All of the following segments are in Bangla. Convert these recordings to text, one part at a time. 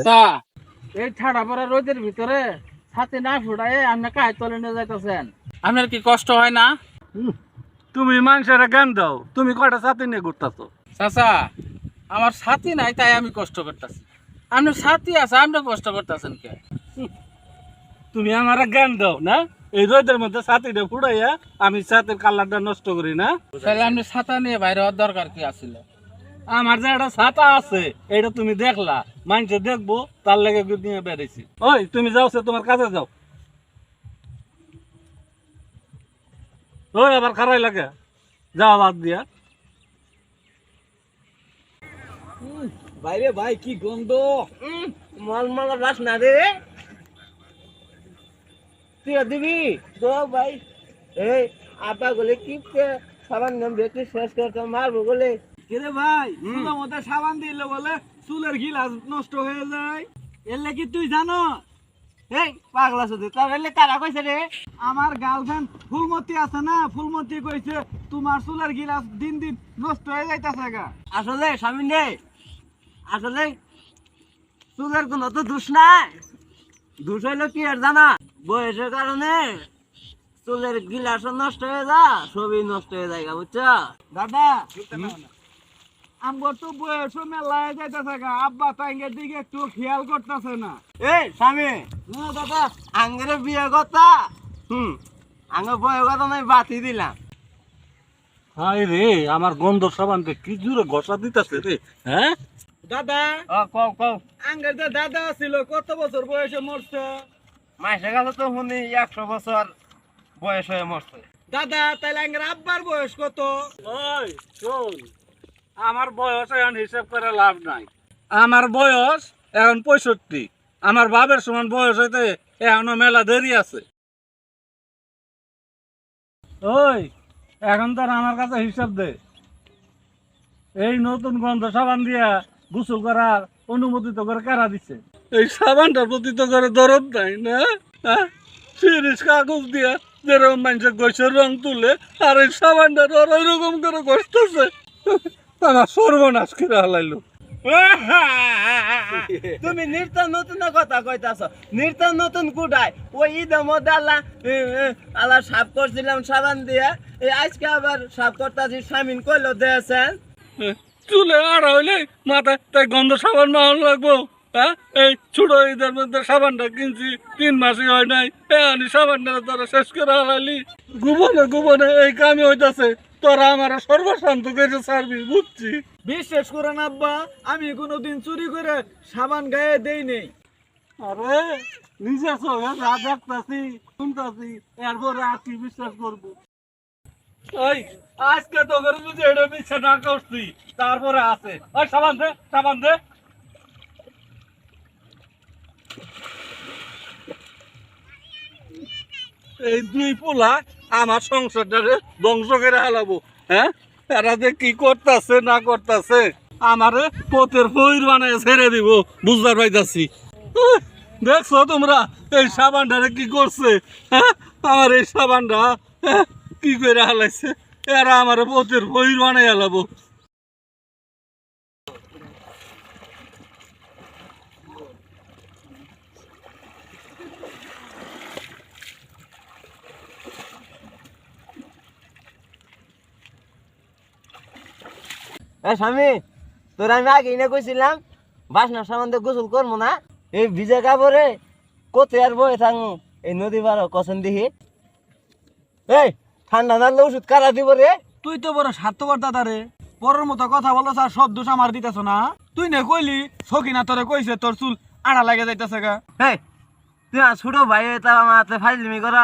তা এই ঠাড়া পড়া রোদের ভিতরে ছাতি না ফুটায় আপনি কাজ তলে নিয়ে যাইতেছেন, আপনার কি কষ্ট হয় না? তুমি মানুষের জ্ঞান দাও, তুমি কয়টা ছাতি নিয়ে ঘুরতেছো? চাচা, আমার ছাতি নাই তাই আমি কষ্ট করতেছি। আপনার ছাতি আছে, আপনি কষ্ট করতেছেন কে? তুমি আমার জ্ঞান দাও না, এই রোদের মধ্যে ছাতিটা ফুটাইয়া আমি ছাতির কালারটা নষ্ট করি না। তাহলে আপনি ছাতা নিয়ে বাইরে হওয়ার দরকার কি আছিল? আমার যে একটা ছাতা আছে এটা তুমি দেখলা, মানুষে দেখবো তার লেগে নিয়ে বেড়েছি। ওই তুমি যাও, সে তোমার কাছে যাও। ওই আবার খারাই লাগে, যাও বাদ দিয়া। বাইরে ভাই কি গন্ধ, মলমল বাসনা রে। তুই দিবি তো ভাই, এই আপা গলে কি সাবান নাম বেশি শেষ করতে মারবো বলে। রে ভাই, চুলের মধ্যে সাবান দিলে বলে চুলের গিলাস নষ্ট হয়ে যায়, এলে কি তুই জানো? এই পাগলা শুধু তাহলে কারা কইছে রে? আমার গার্লফ্রেন্ড ফুলমতি আছে না, ফুলমতি কইছে তোমার চুলের গিলাস দিন দিন নষ্ট হয়ে যাইতাছে গা। আসলে স্বামী রে, আসলে চুলের কোনো তো দোষ নাই। দোষ হইলো কি আর জানা, বয়সের কারণে চুলের গিলাস নষ্ট হয়ে যা, সবই নষ্ট হয়ে যায়, বুঝছো দাদা? আমার তো বয়স মেলা হয়ে যাইতাছে গা, আব্বা তাইঙ্গের দিকে একটু খেয়াল করতেছে না। এই স্বামী, না দাদা, আঙ্গের বিয়ে কথা, আঙ্গের বয়ে কথা নাই বাতি দিলাম। হাই রে, আমার গন্ধ সাবানকে কি জোরে ঘষা দিতেছে রে। হ্যাঁ দাদা, কও কও, আঙ্গের যে দাদা ছিল কত বছর বয়সে মরছে? মাসে গেছে তো শুনি 100 বছর বয়স হয়ে মরছে। দাদা, তাইলে আঙ্গের আব্বার বয়স কত? ওই শোন, আমার বয়স এখন হিসাব করে লাভ নাই। আমার বয়স এখন 65, আমার বাবার সমান বয়স হইতে এখনো মেলা দেরি আছে। ওই এখন তোর আমার কাছে হিসাব দে, এই নতুন গন্ধ সাবান দিয়া গোসল করার অনুমতি তো করে কারা দিচ্ছে? এই সাবানটার প্রতি তো করে দরদ নাই না? সিরিজ কাগজ দিয়া যেরকম মানুষের গোসের রং তুলে, আর এই সাবানটার ওর ওইরকম করে কষ্টছে। আমার সর্বনাশ করে হালাইলো। তুমি নিত্য নতুন কথা কইতাছ, নিত্য নতুন কুডাই ওই ঈদের মধ্যে আল্লাহ সাফ করছিলাম সাবান দিয়ে, এই আজকে আবার সাফ করতেছি স্বামীন কইলো দিয়েছেন। চুলে আর হইলে মাথায় তাই গন্ধ সাবান মাহন লাগবো? হ্যাঁ, এই ছোট ঈদের মধ্যে সাবানটা কিনছি 3 মাসই হয় নাই, আমি সাবানটা তোরা শেষ করে হারাইলি। গোপনে গোপনে এই কামে হইতাছে, তোরা আমার সর্বশান্ত করে সার্ভিস, বুঝছি? বিশ্বাস করেন আব্বা, আমি কোনোদিন চুরি করে সাবান গায়ে দেই নেই। আরে নিজের চোখে যা দেখতাছি শুনতাছি, এরপরে আর কি বিশ্বাস করবো? ওই আজকে তো করে যদি এটা মিথ্যা না করছি, তারপরে আছে ওই সাবান দে, সাবান দে। এই দুই পোলা আমার সংসারটারে ধ্বংস করে হালাবো। হ্যাঁ, এরা যে কি করতেছে না করতেছে, আমারে পোতের ফইর বানায় ছেড়ে দিব, বুঝবার পাইতাছি। দেখছো তোমরা এই সাবানটারে কি করছে? হ্যাঁ, আমার এই সাবানটা কি করে হালাইছে, এরা আমার পোতের ফইর বানাই হালাবো। স্বামী, তোর আমি আগে না কইছিলাম বাসনার সাবান দিয়ে গোসল করবো না, এই ভিজে কাপড়ে কোথায় আর বয়ে থাকবো, এই নদী পার কখন দেখি। এই ঠান্ডা নাড়লে ওষুধ কারা দিব রে? তুই তো বড় স্বার্থপর দাদা রে, পরের মতো কথা বলছ আর সব দোষ আমার দিতেছ না। তুই না কইলি সকিনা তোরে কইছে তোর চুল আড়া লাগে যাইতেছে গা। হেই, তুই আর ছোট ভাই তা আমার হাতে ফাইজলিমি করা,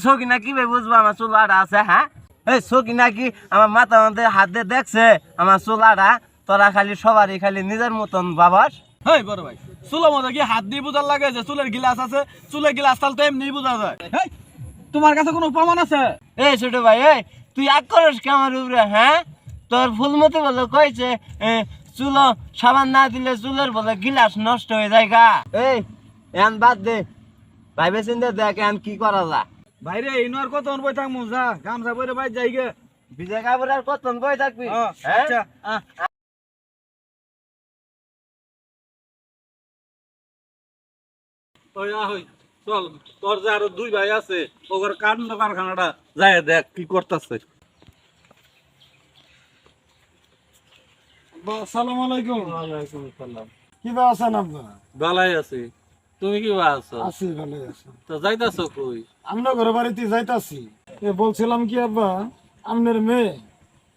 সকিনা কি ভাই বুঝবো আমার চুল আড়া আছে? হ্যাঁ, এই সকিনা কি আমার মাথা মধ্যে হাত দিয়ে দেখছে আমার চুল আড়া? তোরা খালি সবারই খালি নিজের মতন বাবাস। হেই বড় ভাই, চুলের মধ্যে কি হাত দিয়ে বোঝার লাগে যে চুলের গিলাস আছে? চুলের গিলাস তাহলে তো এমনি বোঝা যায়। হেই, তোমার কাছে কোনো প্রমাণ আছে? এই ছোট ভাই, এই তুই আগ করিস কে আমার উপরে? হ্যাঁ, তোর ফুলমতি বলে কইছে চুলো সাবান না দিলে চুলের বলে গিলাস নষ্ট হয়ে যায় গা। এই এন বাদ দে, ভাইবে চিন্তা দেখ এন কি করা যা। বাইরে ইনোর কত বই থাকমু, যা গামছা পরে বাইর যাই গে। ভিজে কাপড় আর কত বই থাকবি? আচ্ছা। ওই আহই চল, তোর যে আরো দুই ভাই আছে ওদের কান্ড কারখানাটা যায় দেখ কি করতেছে। আসসালামু আলাইকুম। ওয়ালাইকুম আসসালাম। কি বা আছেন আপনারা? ভালাই আছি, তুমি কি আছো? আছি, ভালোই আছি। তো যাইতাছো কই? আমরা ঘরে বাড়িতে যাইতাছি। বলছিলাম কি আব্বা, আপনার মেয়ে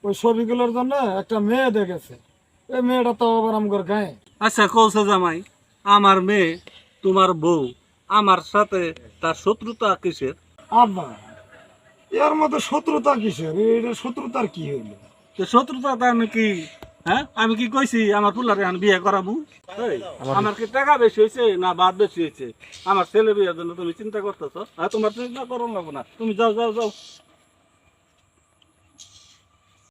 ওই ছবিগুলোর জন্য একটা মেয়ে দেখেছে। এই মেয়েটা তো আবার আমগর গায়ে। আচ্ছা কৌছে জামাই, আমার মেয়ে তোমার বউ, আমার সাথে তার শত্রুতা কিসের? আব্বা, এর মধ্যে শত্রুতা কিসের? এটা শত্রুতার কি হইলো? তো শত্রুতা আমি কি, হ্যাঁ আমি কি কইছি আমার পুলারে আমি বিয়ে করাবো? এই, আমার কি টাকা বেশি হয়েছে না বাদ বেশি হয়েছে? আমার ছেলে বিয়ের জন্য তুমি চিন্তা করতেছো? আর তোমার চিন্তা করো না, তুমি যাও যাও যাও।